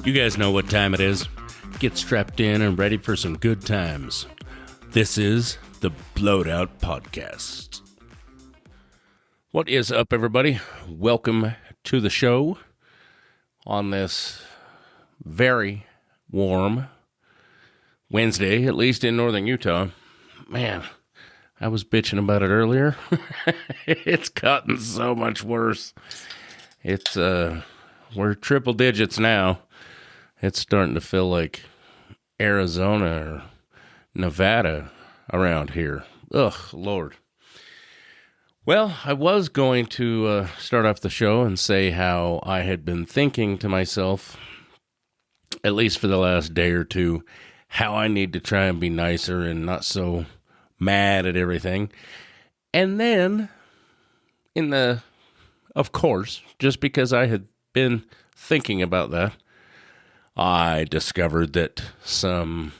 You guys know what time it is. Get strapped in and ready for some good times. This is the Blowed Out Podcast. What is up, everybody? Welcome to the show on this very warm Wednesday, at least in northern Utah. Man, I was bitching about it earlier. It's gotten so much worse. It's, we're triple digits now. It's starting to feel like Arizona or Nevada around here. Ugh, Lord. Well, I was going to start off the show and say how I had been thinking to myself, at least for the last day or two, how I need to try and be nicer and not so mad at everything. And then, of course, just because I had been thinking about that, I discovered that some,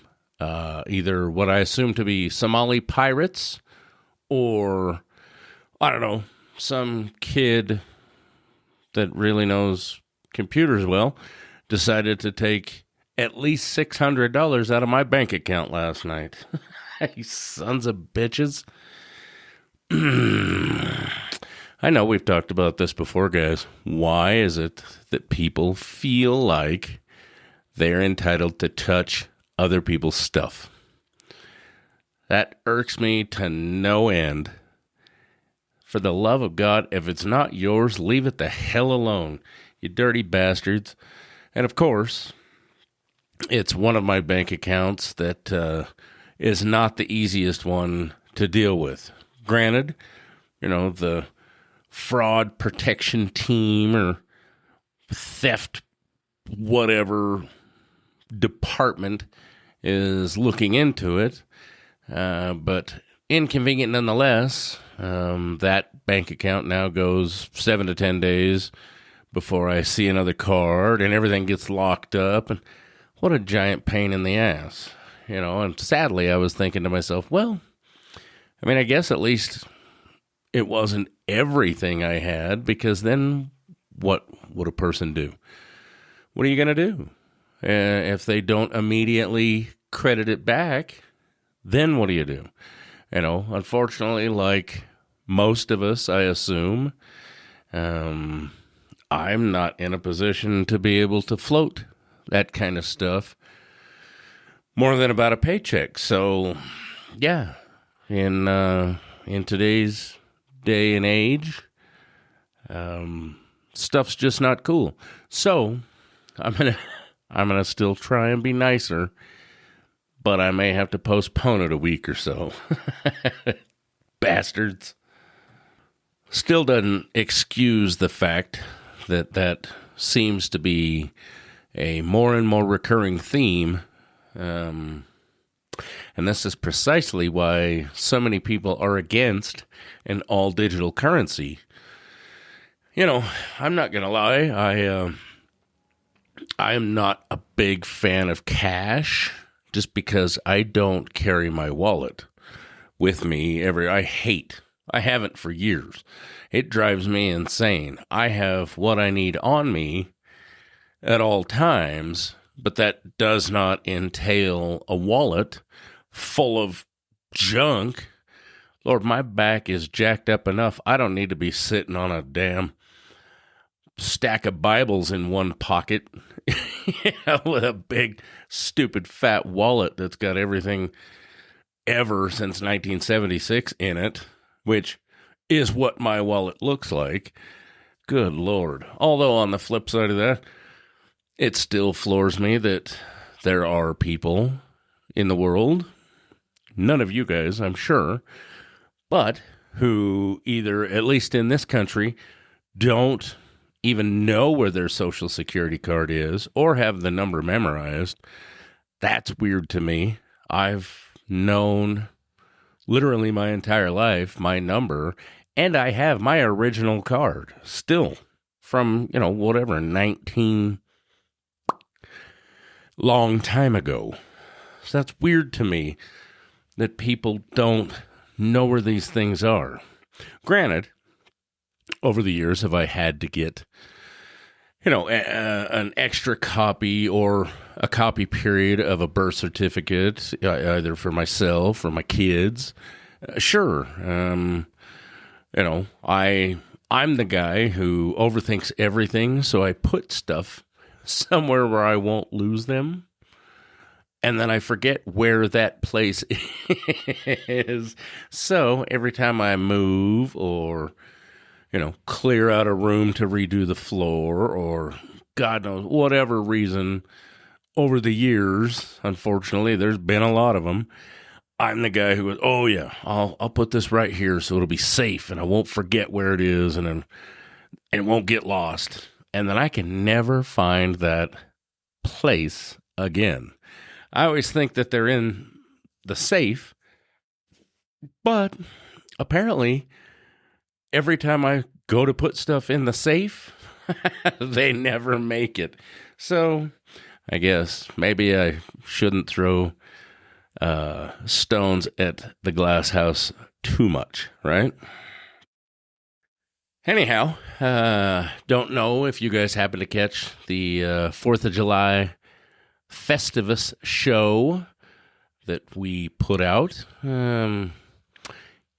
either what I assume to be Somali pirates or, I don't know, some kid that really knows computers well, decided to take at least $600 out of my bank account last night. You sons of bitches. I know we've talked about this before, guys. Why is it that people feel like they're entitled to touch other people's stuff? That irks me to no end. For the love of God, if it's not yours, leave it the hell alone, you dirty bastards. And of course, it's one of my bank accounts that is not the easiest one to deal with. Granted, you know, the fraud protection team or theft whatever department is looking into it, but inconvenient nonetheless. That bank account now goes 7 to 10 days before I see another card, and everything gets locked up, and what a giant pain in the ass, you know. And sadly, I was thinking to myself, well, I mean, I guess at least it wasn't everything I had, because then what would a person do? What are you going to do? If they don't immediately credit it back, then what do you do? You know, unfortunately, like most of us, I assume, I'm not in a position to be able to float that kind of stuff more than about a paycheck. So, yeah, in today's day and age, stuff's just not cool. So, I'm gonna still try and be nicer, but I may have to postpone it a week or so. Bastards. Still doesn't excuse the fact that seems to be a more and more recurring theme. And this is precisely why so many people are against an all-digital currency. You know, I'm not going to lie. I am not a big fan of cash just because I don't carry my wallet with me I haven't for years. It drives me insane. I have what I need on me at all times, but that does not entail a wallet full of junk. Lord, my back is jacked up enough. I don't need to be sitting on a damn stack of Bibles in one pocket with a big, stupid, fat wallet that's got everything ever since 1976 in it, which is what my wallet looks like. Good Lord. Although on the flip side of that, it still floors me that there are people in the world, none of you guys, I'm sure, but who either, at least in this country, don't even know where their social security card is or have the number memorized. That's weird to me. I've known literally my entire life my number, and I have my original card still from, whatever, 19 long time ago. So that's weird to me that people don't know where these things are. Granted, over the years, have I had to get an extra copy or a copy period of a birth certificate, either for myself or my kids. Sure. I'm the guy who overthinks everything, so I put stuff somewhere where I won't lose them. And then I forget where that place is. So every time I move or, clear out a room to redo the floor or God knows, whatever reason, over the years, unfortunately, there's been a lot of them. I'm the guy who goes, oh yeah, I'll put this right here so it'll be safe and I won't forget where it is and it won't get lost. And then I can never find that place again. I always think that they're in the safe, but apparently every time I go to put stuff in the safe, they never make it. So I guess maybe I shouldn't throw stones at the glass house too much, right? Anyhow, don't know if you guys happen to catch the 4th of July Festivus show that we put out. It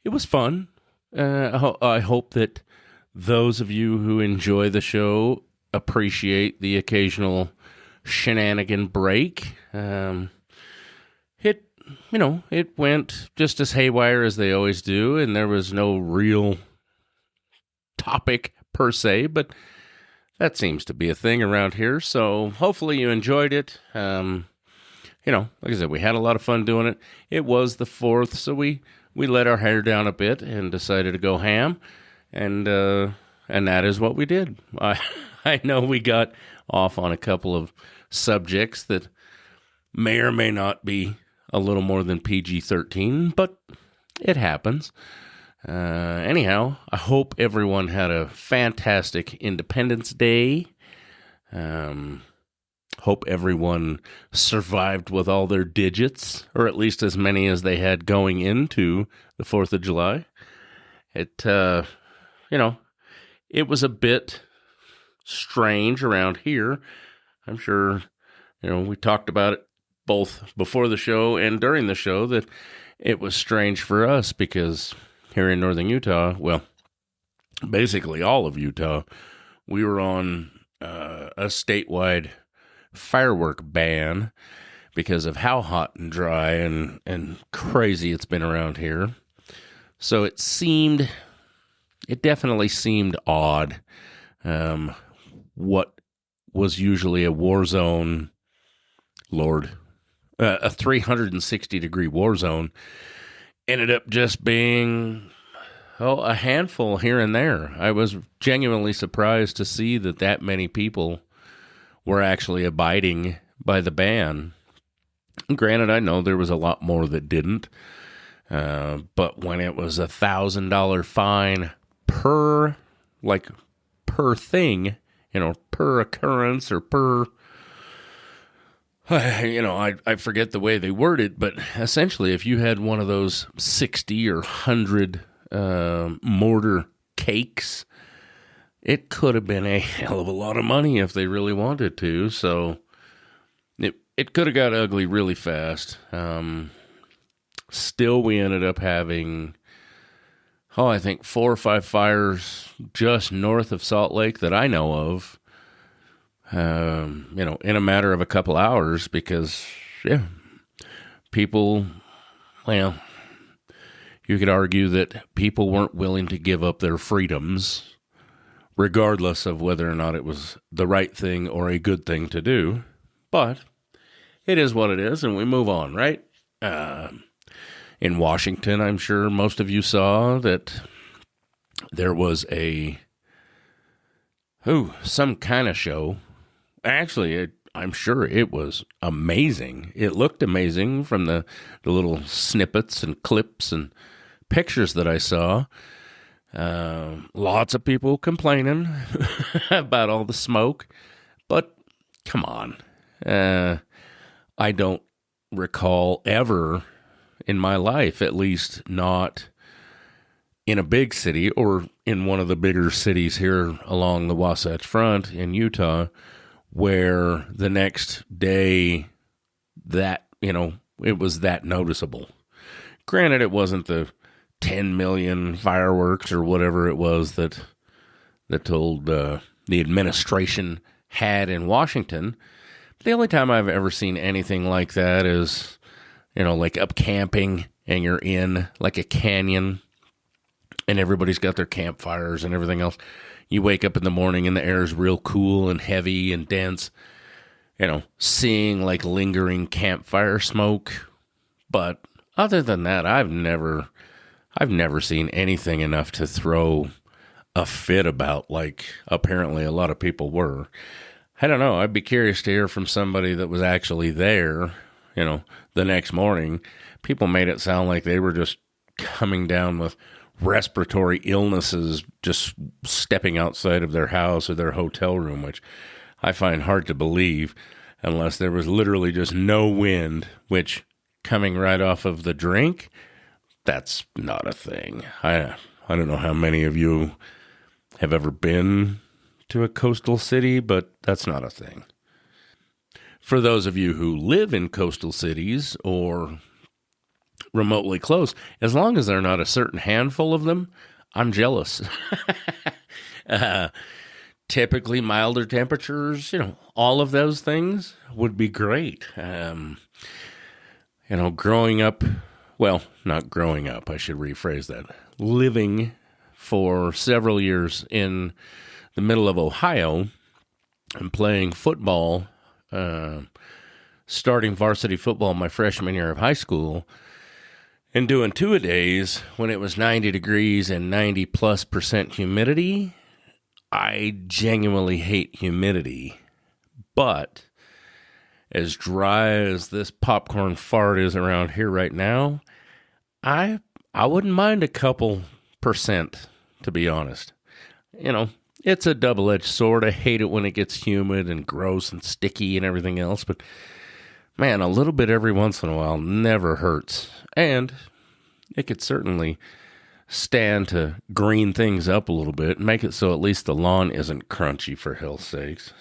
was fun. I hope that those of you who enjoy the show appreciate the occasional shenanigan break. It went just as haywire as they always do, and there was no real topic per se, but that seems to be a thing around here, so hopefully you enjoyed it. Like I said, we had a lot of fun doing it. It was the 4th, so we let our hair down a bit and decided to go ham, and that is what we did. I know we got off on a couple of subjects that may or may not be a little more than PG-13, but it happens. Anyhow, I hope everyone had a fantastic Independence Day. Hope everyone survived with all their digits, or at least as many as they had going into the 4th of July. It was a bit strange around here. I'm sure, we talked about it both before the show and during the show that it was strange for us because here in northern Utah, well, basically all of Utah, we were on a statewide firework ban because of how hot and dry and crazy it's been around here. So it definitely seemed odd. What was usually a war zone, a 360-degree war zone, ended up just being, a handful here and there. I was genuinely surprised to see that many people were actually abiding by the ban. Granted, I know there was a lot more that didn't, but when it was $1,000 fine per thing, per occurrence or per, I forget the way they worded, but essentially if you had one of those 60 or 100 mortar cakes, it could have been a hell of a lot of money if they really wanted to. So it could have got ugly really fast. Still, we ended up having, I think 4 or 5 fires just north of Salt Lake that I know of, in a matter of a couple hours because, people, you could argue that people weren't willing to give up their freedoms, regardless of whether or not it was the right thing or a good thing to do. But it is what it is, and we move on, right? In Washington, I'm sure most of you saw that there was some kind of show. Actually, I'm sure it was amazing. It looked amazing from the little snippets and clips and pictures that I saw. Lots of people complaining about all the smoke, but come on. I don't recall ever in my life, at least not in a big city or in one of the bigger cities here along the Wasatch Front in Utah, where the next day that, it was that noticeable. Granted, it wasn't the 10 million fireworks or whatever it was that told the administration had in Washington. The only time I've ever seen anything like that is, like up camping and you're in like a canyon and everybody's got their campfires and everything else. You wake up in the morning and the air is real cool and heavy and dense, seeing like lingering campfire smoke. But other than that, I've never seen anything enough to throw a fit about, like apparently a lot of people were. I don't know. I'd be curious to hear from somebody that was actually there, the next morning. People made it sound like they were just coming down with respiratory illnesses just stepping outside of their house or their hotel room, which I find hard to believe unless there was literally just no wind, which coming right off of the drink, that's not a thing. I don't know how many of you have ever been to a coastal city, but that's not a thing. For those of you who live in coastal cities or remotely close, as long as they're not a certain handful of them, I'm jealous. Typically milder temperatures, all of those things would be great. Growing up, well, not growing up, I should rephrase that. Living for several years in the middle of Ohio and playing football, starting varsity football my freshman year of high school, and doing two-a-days when it was 90 degrees and 90+% humidity. I genuinely hate humidity. But as dry as this popcorn fart is around here right now, I wouldn't mind a couple percent, to be honest. It's a double-edged sword. I hate it when it gets humid and gross and sticky and everything else, but man, a little bit every once in a while never hurts. And it could certainly stand to green things up a little bit and make it so at least the lawn isn't crunchy, for hell's sakes.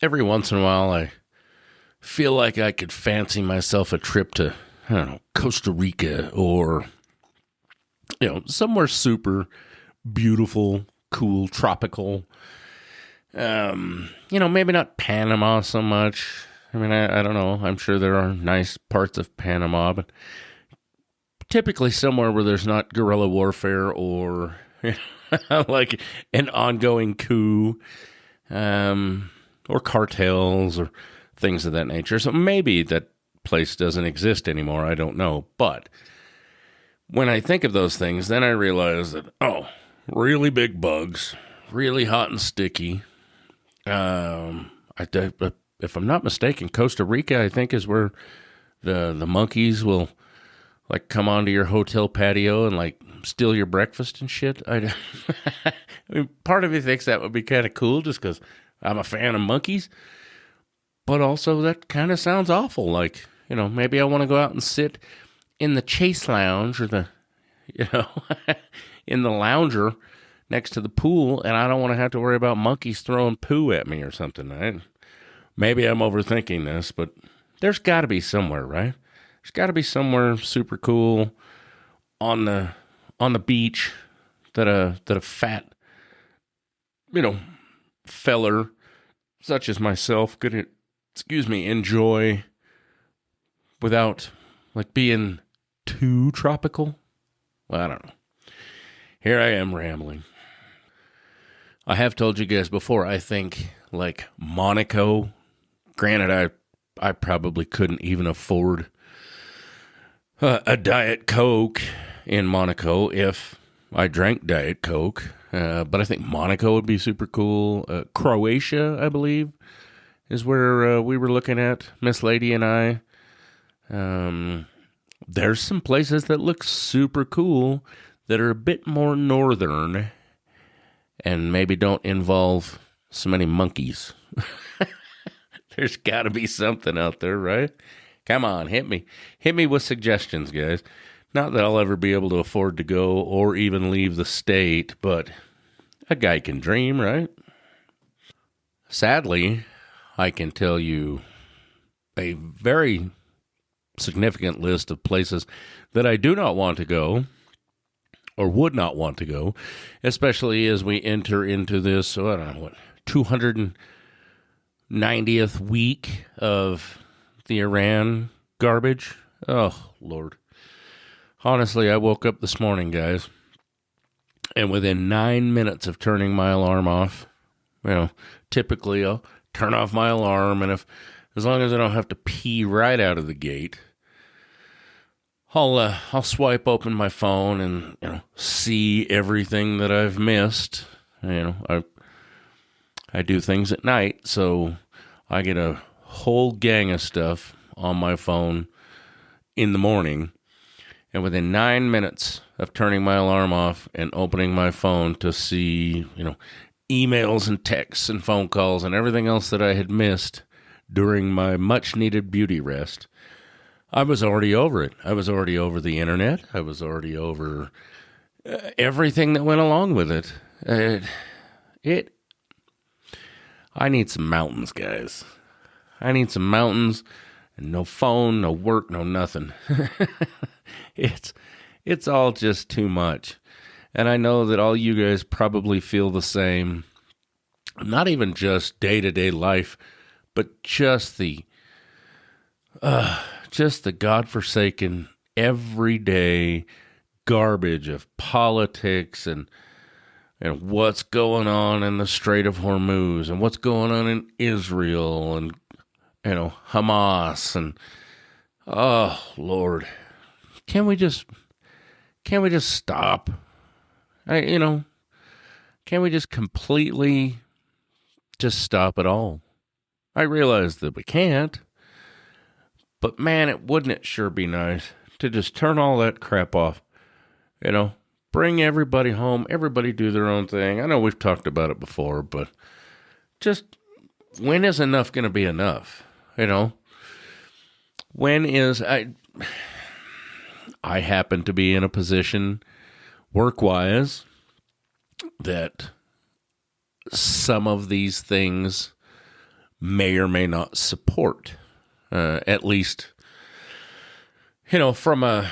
Every once in a while, I feel like I could fancy myself a trip to, Costa Rica or, somewhere super beautiful, cool, tropical. Maybe not Panama so much. I mean, I don't know. I'm sure there are nice parts of Panama, but typically somewhere where there's not guerrilla warfare or like an ongoing coup, or cartels or things of that nature. So maybe that place doesn't exist anymore. I don't know. But when I think of those things, then I realize that, really big bugs, really hot and sticky. If I'm not mistaken, Costa Rica, I think, is where the monkeys will like come onto your hotel patio and like steal your breakfast and shit. I mean, part of me thinks that would be kind of cool just because I'm a fan of monkeys. But also that kind of sounds awful. Like, maybe I want to go out and sit in the chase lounge or the, in the lounger next to the pool, and I don't want to have to worry about monkeys throwing poo at me or something. Maybe I'm overthinking this, but there's got to be somewhere, right? There's got to be somewhere super cool on the beach that a fat, feller such as myself could, enjoy without like being too tropical. Well, I don't know. Here I am rambling. I have told you guys before, I think like Monaco, granted I probably couldn't even afford a Diet Coke in Monaco if I drank Diet Coke, but I think Monaco would be super cool. Croatia, I believe, is where we were looking at, Miss Lady and I. There's some places that look super cool that are a bit more northern and maybe don't involve so many monkeys. There's got to be something out there, right? Come on, hit me. Hit me with suggestions, guys. Not that I'll ever be able to afford to go or even leave the state, but a guy can dream, right? Sadly, I can tell you a very significant list of places that I do not want to go or would not want to go, especially as we enter into this, I don't know, 290th week of the Iran garbage. Oh, Lord. Honestly, I woke up this morning, guys, and within 9 minutes of turning my alarm off, typically I'll turn off my alarm, and as long as I don't have to pee right out of the gate, I'll swipe open my phone and see everything that I've missed. I do things at night, so I get a whole gang of stuff on my phone in the morning. And within 9 minutes of turning my alarm off and opening my phone to see, emails and texts and phone calls and everything else that I had missed during my much-needed beauty rest, I was already over it. I was already over the internet. I was already over everything that went along with it. I need some mountains, guys. I need some mountains and no phone, no work, no nothing. It's all just too much. And I know that all you guys probably feel the same. Not even just day-to-day life, but just the godforsaken everyday garbage of politics and what's going on in the Strait of Hormuz and what's going on in Israel and Hamas and oh Lord, can we just stop? Can we just completely just stop it all? I realize that we can't, but man, wouldn't it sure be nice to just turn all that crap off, bring everybody home, everybody do their own thing. I know we've talked about it before, but just when is enough going to be enough? When is I happen to be in a position work-wise that some of these things may or may not support, at least, from a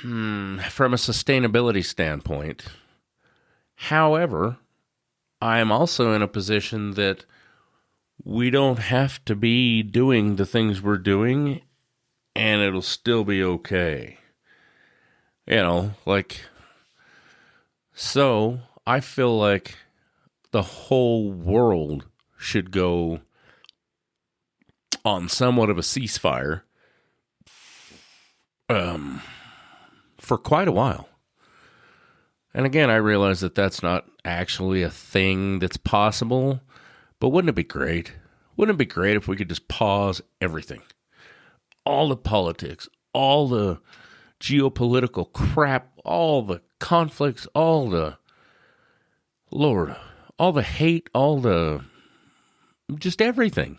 sustainability standpoint. However, I am also in a position that we don't have to be doing the things we're doing, and it'll still be okay. So I feel like the whole world should go on somewhat of a ceasefire for quite a while. And again, I realize that that's not actually a thing that's possible, but wouldn't it be great? Wouldn't it be great if we could just pause everything? All the politics, all the geopolitical crap, all the conflicts, all the hate, just everything.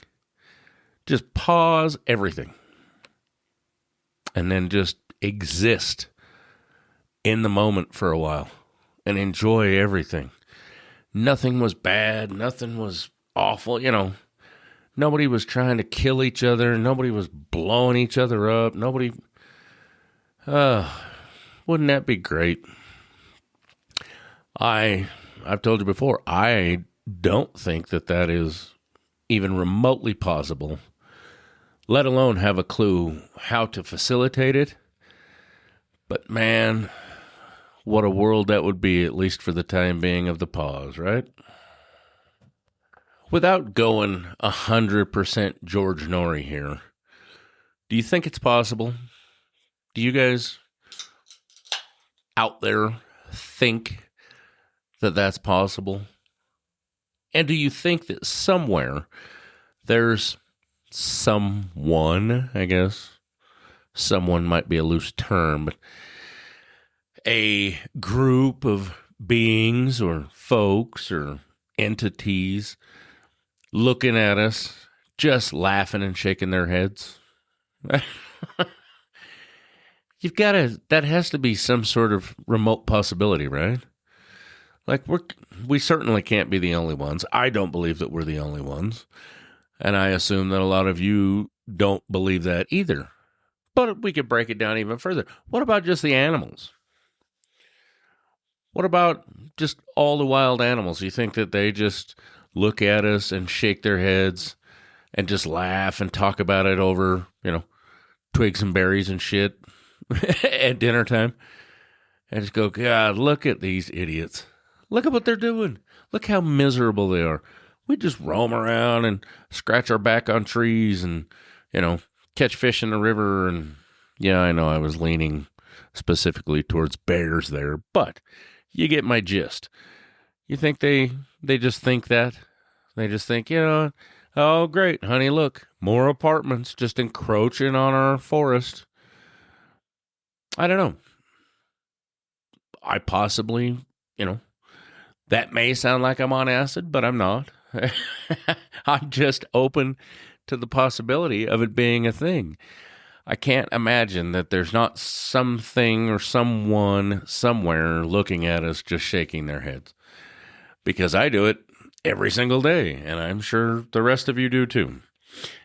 Just pause everything. And then just exist in the moment for a while and enjoy everything. Nothing was bad. Nothing was awful. Nobody was trying to kill each other. Nobody was blowing each other up. Wouldn't that be great? I've told you before, I don't think that is even remotely possible, let alone have a clue how to facilitate it. But man, what a world that would be, at least for the time being of the pause, right? Without going 100% George Norrie here, do you think it's possible? Do you guys out there think that that's possible? And do you think that somewhere there's someone, I guess, someone might be a loose term, but a group of beings or folks or entities looking at us, just laughing and shaking their heads? that has to be some sort of remote possibility, right? Like we certainly can't be the only ones. I don't believe that we're the only ones. And I assume that a lot of you don't believe that either. But we could break it down even further. What about just the animals? What about just all the wild animals? You think that they just look at us and shake their heads and just laugh and talk about it over, twigs and berries and shit at dinner time? And just go, God, look at these idiots. Look at what they're doing. Look how miserable they are. We just roam around and scratch our back on trees and, catch fish in the river. And yeah, I know I was leaning specifically towards bears there, but you get my gist. You think they just think that? They just think, oh, great, honey, look, more apartments just encroaching on our forest. I don't know. I possibly, that may sound like I'm on acid, but I'm not. I'm just open to the possibility of it being a thing. I can't imagine that there's not something or someone somewhere looking at us just shaking their heads. Because I do it every single day, and I'm sure the rest of you do too.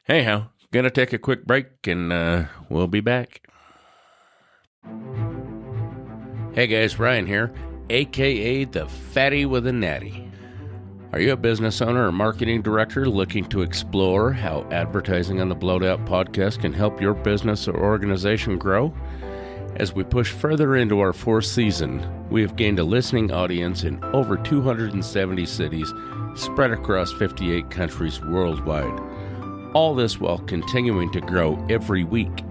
Anyhow, gonna take a quick break, and we'll be back. Hey guys, Ryan here, a.k.a. the Fatty With A Natty. Are you a business owner or marketing director looking to explore how advertising on the Blowed Out podcast can help your business or organization grow? As we push further into our fourth season, we have gained a listening audience in over 270 cities spread across 58 countries worldwide. All this while continuing to grow every week.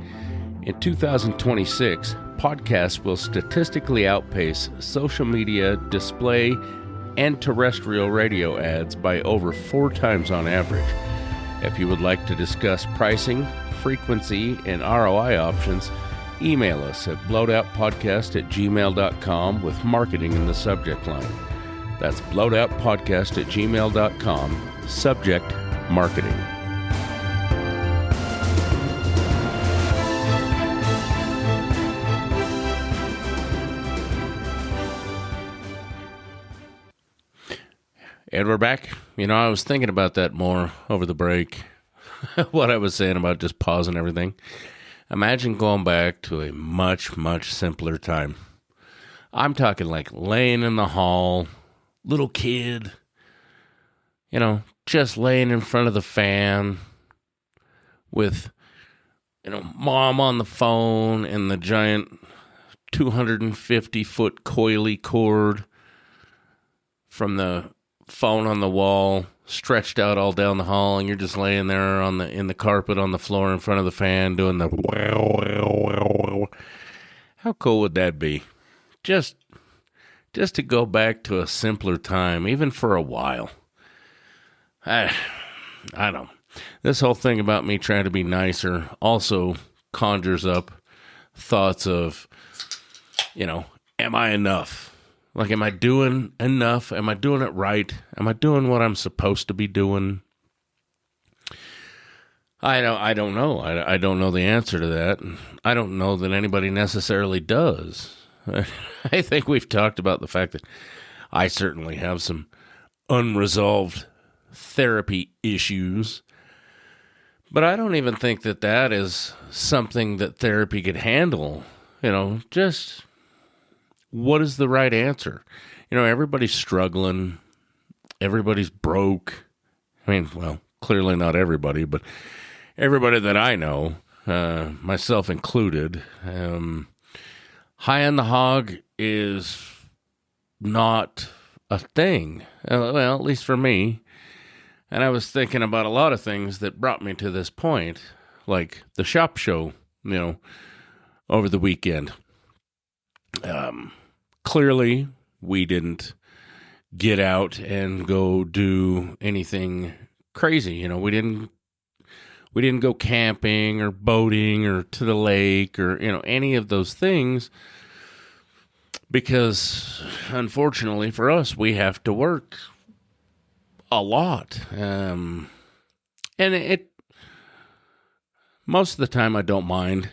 In 2026, podcasts will statistically outpace social media, display, and terrestrial radio ads by over 4 times on average. If you would like to discuss pricing, frequency, and ROI options, email us at blowedoutpodcast@gmail.com with marketing in the subject line. That's blowedoutpodcast@gmail.com, subject marketing. And we're back. I was thinking about that more over the break. What I was saying about just pausing everything. Imagine going back to a much, much simpler time. I'm talking like laying in the hall, little kid, just laying in front of the fan with, mom on the phone and the giant 250-foot coily cord from the phone on the wall stretched out all down the hall, and you're just laying there in the carpet on the floor in front of the fan doing the how cool would that be? Just to go back to a simpler time, even for a while. I don't. This whole thing about me trying to be nicer also conjures up thoughts of, am I enough? Like, am I doing enough? Am I doing it right? Am I doing what I'm supposed to be doing? I don't know. I don't know the answer to that. I don't know that anybody necessarily does. I think we've talked about the fact that I certainly have some unresolved therapy issues. But I don't even think that is something that therapy could handle. Just what is the right answer? Everybody's struggling. Everybody's broke. Clearly not everybody, but everybody that I know, myself included. High on the hog is not a thing. Well, at least for me. And I was thinking about a lot of things that brought me to this point, like the shop show, over the weekend. Clearly, we didn't get out and go do anything crazy. We didn't go camping or boating or to the lake or, any of those things because, unfortunately for us, we have to work a lot. And most of the time I don't mind.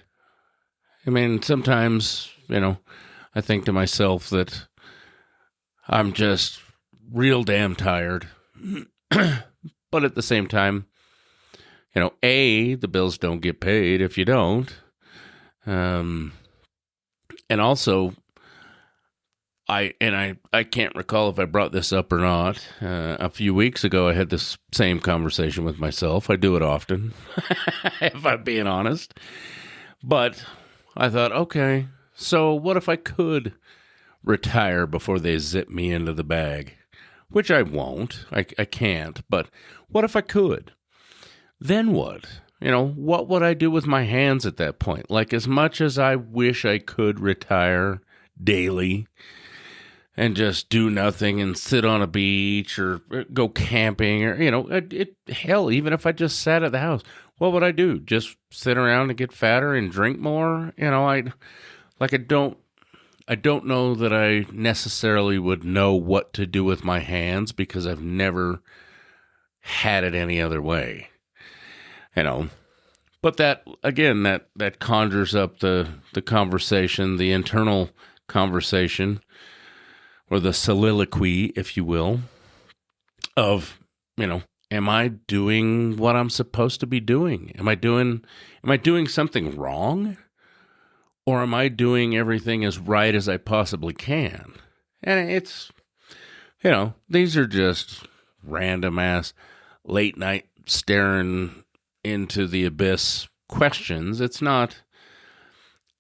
I mean, sometimes, I think to myself that I'm just real damn tired. But at the same time, the bills don't get paid if you don't. And also, I can't recall if I brought this up or not. A few weeks ago, I had this same conversation with myself. I do it often, if I'm being honest. But I thought, okay, so what if I could retire before they zip me into the bag? Which I won't. I can't. But what if I could? Then what? What would I do with my hands at that point? Like, as much as I wish I could retire daily and just do nothing and sit on a beach or go camping or, hell, even if I just sat at the house, what would I do? Just sit around and get fatter and drink more? I don't know that I necessarily would know what to do with my hands because I've never had it any other way. But that, again, that conjures up the conversation, the internal conversation, or the soliloquy, if you will, of, am I doing what I'm supposed to be doing? Am I doing something wrong? Or am I doing everything as right as I possibly can? And it's, these are just random ass late night staring into the abyss questions. It's not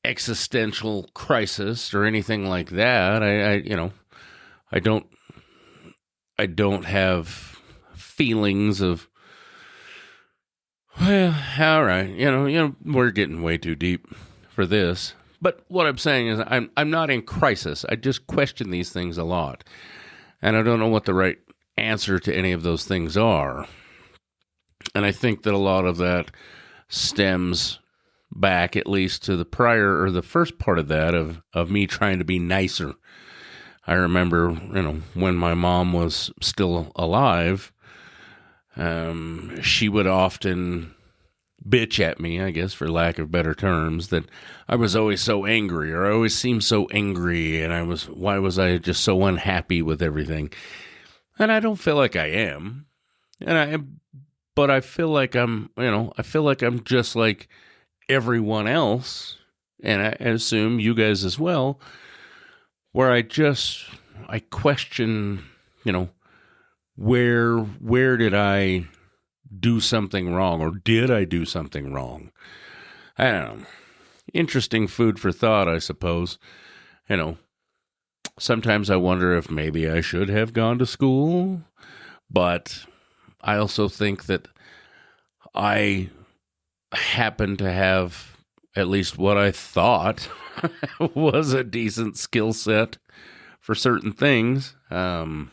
existential crisis or anything like that. I don't have feelings of, well, all right, we're getting way too deep for this. But what I'm saying is I'm not in crisis. I just question these things a lot. And I don't know what the right answer to any of those things are. And I think that a lot of that stems back at least to the first part of that of me trying to be nicer. I remember, when my mom was still alive, she would often bitch at me, I guess, for lack of better terms, that I was always so angry, or I always seemed so angry, and why was I just so unhappy with everything? And I don't feel like I am, but I feel like I'm just like everyone else, and I assume you guys as well, where I question, where did I do something wrong, or did I do something wrong? I don't know. Interesting food for thought, I suppose. Sometimes I wonder if maybe I should have gone to school, but I also think that I happen to have at least what I thought was a decent skill set for certain things. I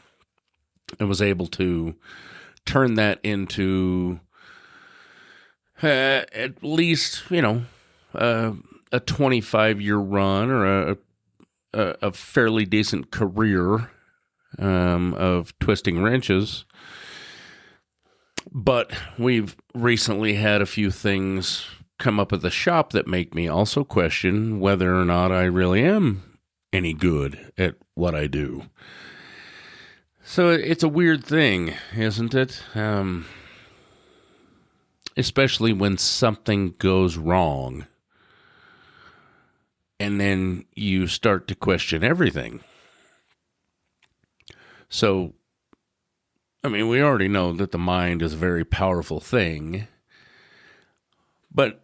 was able to turn that into at least, a 25-year run, or a fairly decent career of twisting wrenches. But we've recently had a few things come up at the shop that make me also question whether or not I really am any good at what I do. So it's a weird thing, isn't it? Especially when something goes wrong and then you start to question everything. So, we already know that the mind is a very powerful thing, but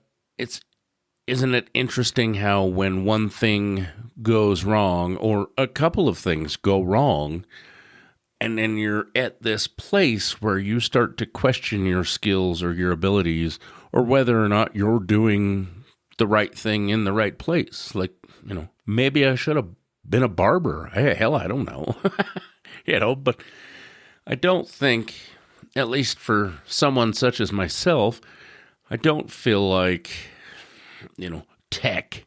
isn't it interesting how when one thing goes wrong, or a couple of things go wrong, and then you're at this place where you start to question your skills or your abilities, or whether or not you're doing the right thing in the right place. Like, maybe I should have been a barber. Hell, I don't know. But I don't think, at least for someone such as myself, I don't feel like, tech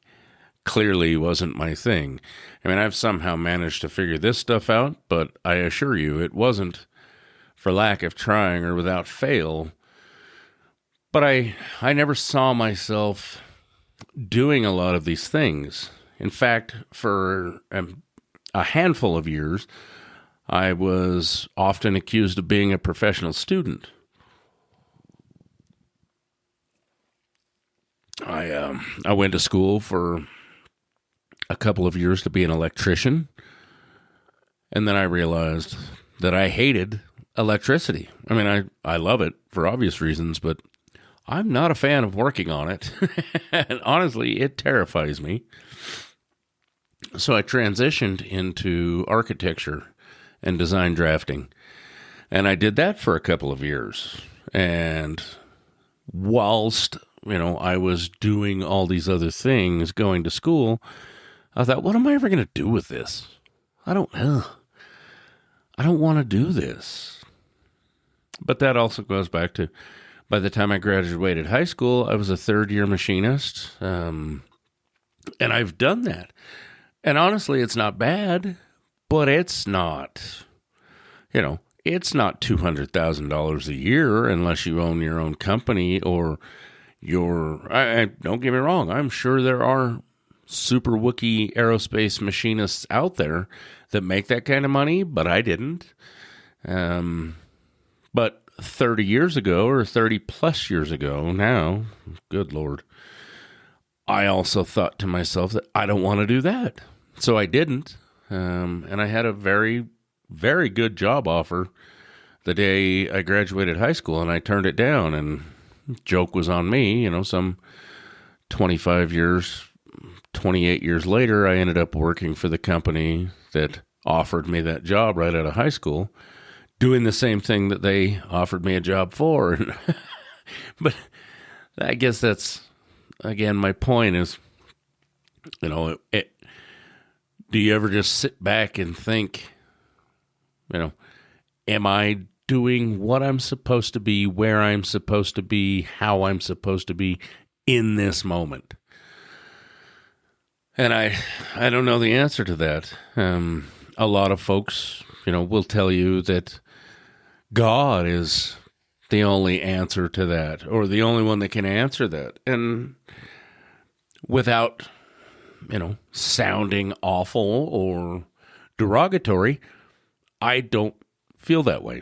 clearly wasn't my thing. I've somehow managed to figure this stuff out, but I assure you it wasn't for lack of trying or without fail. But I never saw myself doing a lot of these things. In fact, for a handful of years, I was often accused of being a professional student. I went to school for a couple of years to be an electrician, and then I realized that I hated electricity. I mean, I love it for obvious reasons, but I'm not a fan of working on it. And honestly, it terrifies me. So I transitioned into architecture and design drafting. And I did that for a couple of years. And whilst, I was doing all these other things, going to school, I thought, what am I ever going to do with this? I don't want to do this. But that also goes back to, by the time I graduated high school, I was a third-year machinist. And I've done that. And honestly, it's not bad, but it's not, it's not $200,000 a year unless you own your own company or don't get me wrong, I'm sure there are super Wookiee aerospace machinists out there that make that kind of money, but I didn't. But 30 years ago or 30 plus years ago now, good Lord, I also thought to myself that I don't want to do that. So I didn't. And I had a very, very good job offer the day I graduated high school, and I turned it down, and joke was on me. Some 28 years later, I ended up working for the company that offered me that job right out of high school, doing the same thing that they offered me a job for. But I guess that's, again, my point is, do you ever just sit back and think, am I doing what I'm supposed to be, where I'm supposed to be, how I'm supposed to be in this moment? And I don't know the answer to that. A lot of folks, will tell you that God is the only answer to that, or the only one that can answer that. And without, sounding awful or derogatory, I don't feel that way.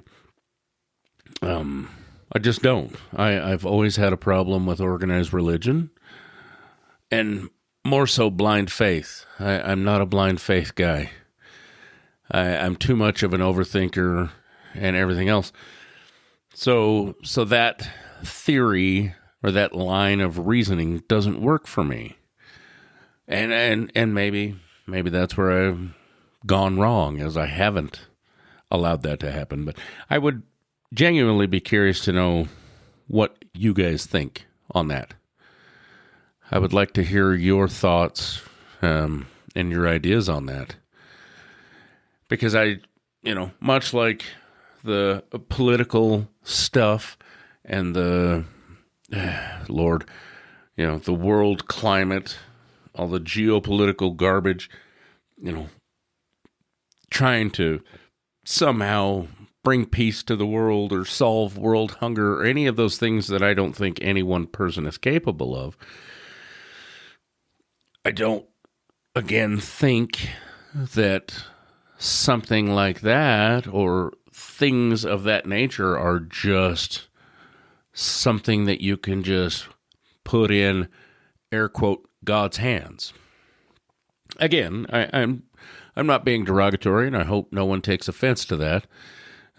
I just don't. I've always had a problem with organized religion, and more so blind faith. I'm not a blind faith guy. I'm too much of an overthinker and everything else. So that theory or that line of reasoning doesn't work for me. And maybe that's where I've gone wrong, as I haven't allowed that to happen. But I would genuinely be curious to know what you guys think on that. I would like to hear your thoughts and your ideas on that. Because much like the political stuff and the world climate, all the geopolitical garbage, trying to somehow bring peace to the world or solve world hunger or any of those things that I don't think any one person is capable of. I don't, again, think that something like that or things of that nature are just something that you can just put in, air quote, God's hands. Again, I'm not being derogatory, and I hope no one takes offense to that.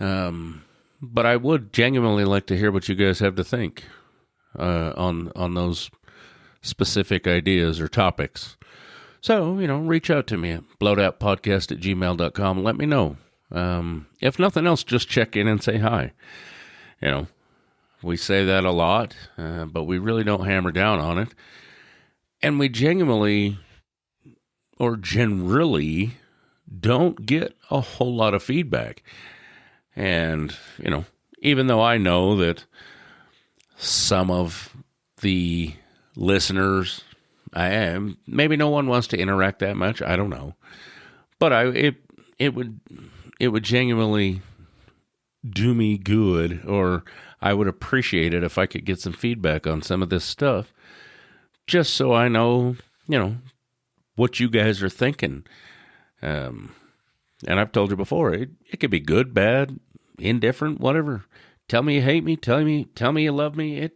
But I would genuinely like to hear what you guys have to think on those specific ideas or topics. So, reach out to me at blowedoutpodcast@gmail.com. Let me know. If nothing else, just check in and say hi. We say that a lot, but we really don't hammer down on it. And we genuinely or generally don't get a whole lot of feedback. And, even though I know that some of the listeners, maybe no one wants to interact that much, I don't know. But it would genuinely do me good, or I would appreciate it if I could get some feedback on some of this stuff, just so I know, what you guys are thinking. Um, and I've told you before, it could be good, bad, indifferent, whatever. Tell me you hate me. Tell me you love me.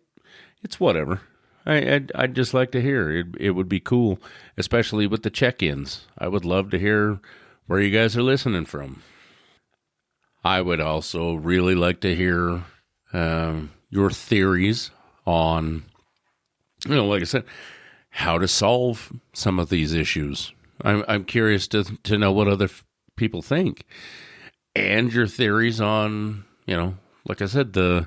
It's whatever. I'd just like to hear. It would be cool, especially with the check-ins. I would love to hear where you guys are listening from. I would also really like to hear your theories on, like I said, how to solve some of these issues. I'm curious to know what other people think, and your theories on, like I said, the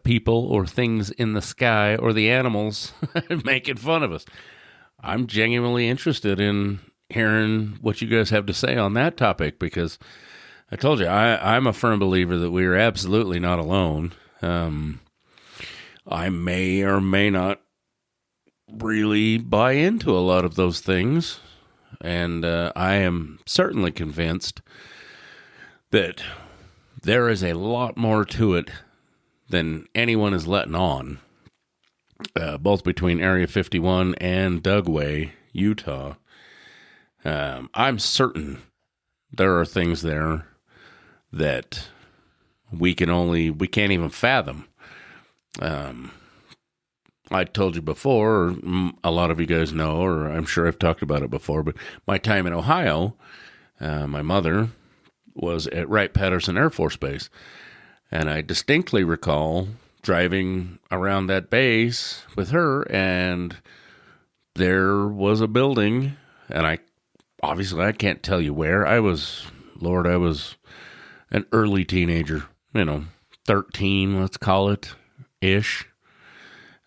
people or things in the sky or the animals making fun of us. I'm genuinely interested in hearing what you guys have to say on that topic, because I told you, I'm a firm believer that we are absolutely not alone. I may or may not really buy into a lot of those things, and I am certainly convinced that there is a lot more to it than anyone is letting on, both between Area 51 and Dugway, Utah. I'm certain there are things there that we can't even fathom. I told you before, or a lot of you guys know, or I'm sure I've talked about it before, but my time in Ohio, my mother was at Wright-Patterson Air Force Base. And I distinctly recall driving around that base with her, and there was a building, and I can't tell you where. I was an early teenager, 13, let's call it, ish.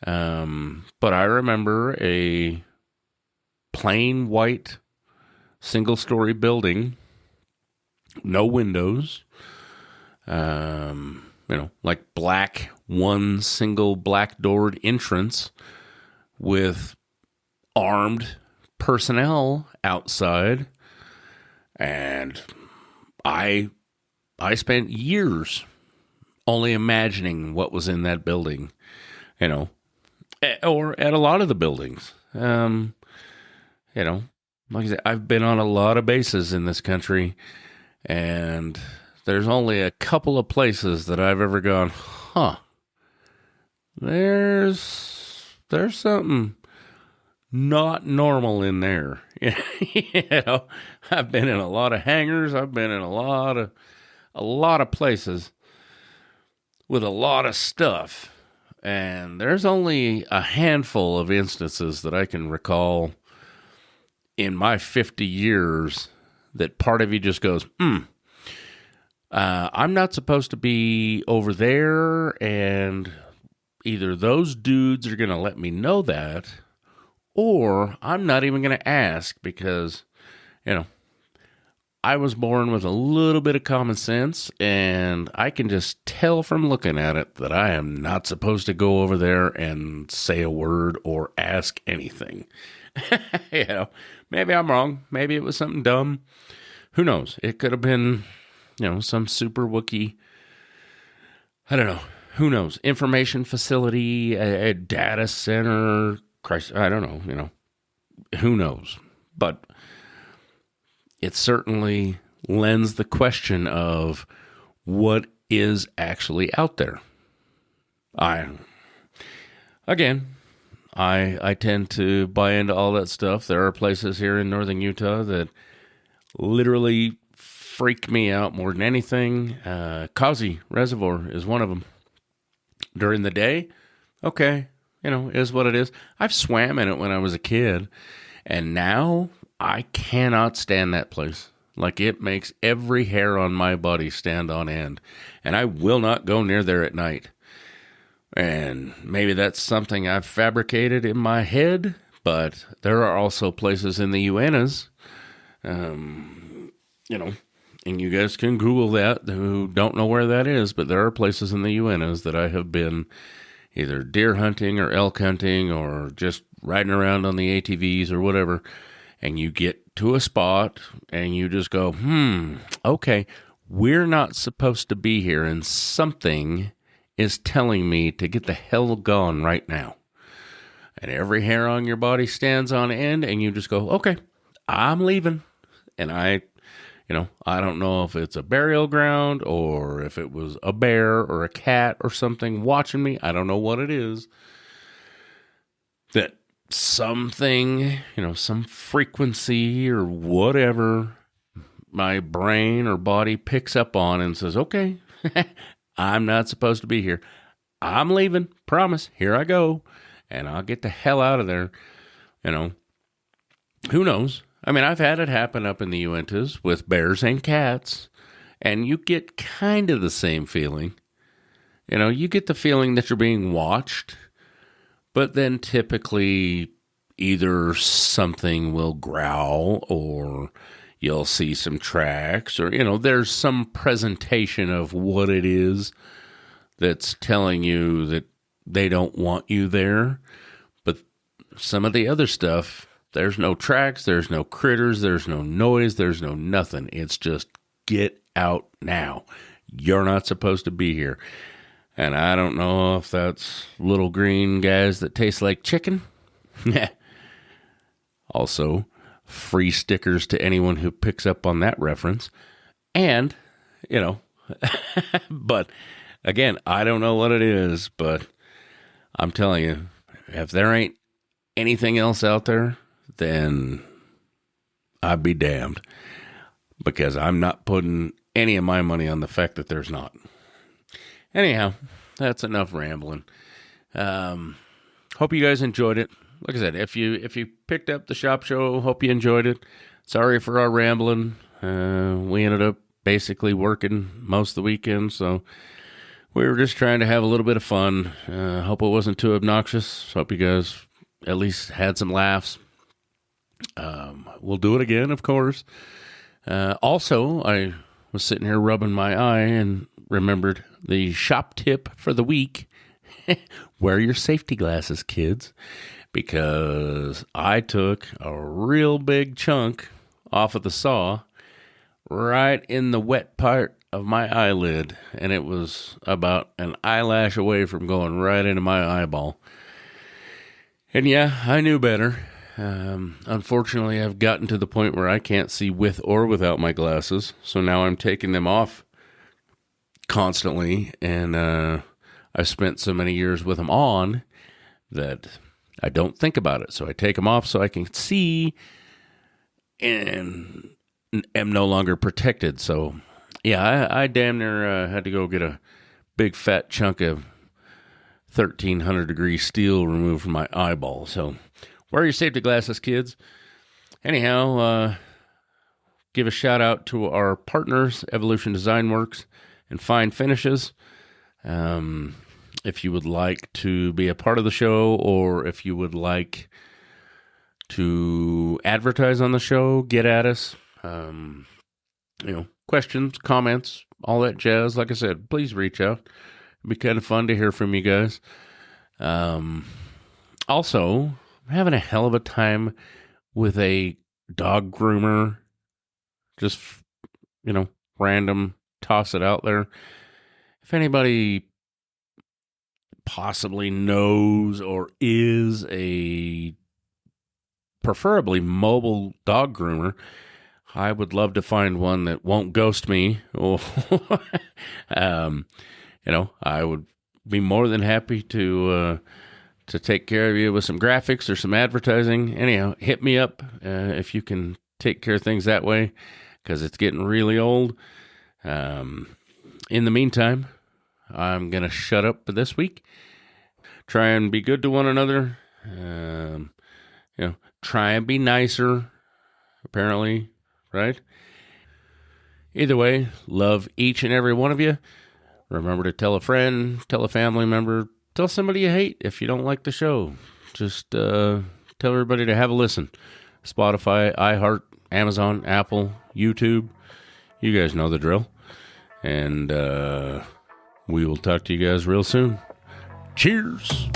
But I remember a plain white single-story building, no windows, like one single black-doored entrance with armed personnel outside. And I spent years only imagining what was in that building, or at a lot of the buildings. Like I said, I've been on a lot of bases in this country, and there's only a couple of places that I've ever gone, there's something not normal in there. I've been in a lot of hangars. I've been in a lot of places with a lot of stuff. And there's only a handful of instances that I can recall in my 50 years that part of you just goes, I'm not supposed to be over there, and either those dudes are going to let me know that, or I'm not even going to ask, because, I was born with a little bit of common sense, and I can just tell from looking at it that I am not supposed to go over there and say a word or ask anything. Maybe I'm wrong. Maybe it was something dumb. Who knows? It could have been, some super Wookiee, I don't know. Who knows? Information facility, a data center, Christ, I don't know, who knows? But it certainly lends the question of what is actually out there. I tend to buy into all that stuff. There are places here in northern Utah that literally freak me out more than anything. Causey Reservoir is one of them. During the day, okay, is what it is. I've swam in it when I was a kid, and now I cannot stand that place. Like, it makes every hair on my body stand on end, and I will not go near there at night. And maybe that's something I've fabricated in my head, but there are also places in the UNAs, and you guys can Google that who don't know where that is, but there are places in the UNAs that I have been either deer hunting or elk hunting or just riding around on the ATVs or whatever, and you get to a spot and you just go, okay, we're not supposed to be here, and something is telling me to get the hell gone right now. And every hair on your body stands on end, and you just go, okay, I'm leaving. And I don't know if it's a burial ground or if it was a bear or a cat or something watching me. I don't know what it is. That something, some frequency or whatever my brain or body picks up on and says, okay, I'm not supposed to be here. I'm leaving. Promise. Here I go. And I'll get the hell out of there. Who knows? I mean, I've had it happen up in the Uintas with bears and cats, and you get kind of the same feeling. You get the feeling that you're being watched, but then typically either something will growl or you'll see some tracks or, there's some presentation of what it is that's telling you that they don't want you there. But some of the other stuff, there's no tracks, there's no critters, there's no noise, there's no nothing. It's just get out now. You're not supposed to be here. And I don't know if that's little green guys that taste like chicken. Also, free stickers to anyone who picks up on that reference. And, but again, I don't know what it is, but I'm telling you, if there ain't anything else out there, then I'd be damned, because I'm not putting any of my money on the fact that there's not. Anyhow, that's enough rambling. Hope you guys enjoyed it. Like I said, if you picked up the shop show, hope you enjoyed it. Sorry for our rambling. We ended up basically working most of the weekend, so we were just trying to have a little bit of fun. Hope it wasn't too obnoxious. Hope you guys at least had some laughs. We'll do it again, of course. Also, I was sitting here rubbing my eye and remembered the shop tip for the week. Wear your safety glasses, kids, because I took a real big chunk off of the saw right in the wet part of my eyelid, and it was about an eyelash away from going right into my eyeball. And yeah, I knew better. Unfortunately, I've gotten to the point where I can't see with or without my glasses, so now I'm taking them off constantly, and I've spent so many years with them on that I don't think about it. So I take them off so I can see and am no longer protected. So yeah, I damn near had to go get a big fat chunk of 1,300 degree steel removed from my eyeball. So wear your safety glasses, kids. Anyhow, give a shout out to our partners, Evolution Design Works and Fine Finishes. If you would like to be a part of the show, or if you would like to advertise on the show, get at us. Questions, comments, all that jazz. Like I said, please reach out. It'd be kind of fun to hear from you guys. Also, I'm having a hell of a time with a dog groomer. Just, random, toss it out there. If anybody possibly knows or is a preferably mobile dog groomer, I would love to find one that won't ghost me. Or, I would be more than happy to take care of you with some graphics or some advertising. Anyhow, hit me up if you can take care of things that way, because it's getting really old. In the meantime, I'm going to shut up for this week. Try and be good to one another. Try and be nicer, apparently, right? Either way, love each and every one of you. Remember to tell a friend, tell a family member, tell somebody you hate if you don't like the show. Just tell everybody to have a listen. Spotify, iHeart, Amazon, Apple, YouTube. You guys know the drill. And we will talk to you guys real soon. Cheers.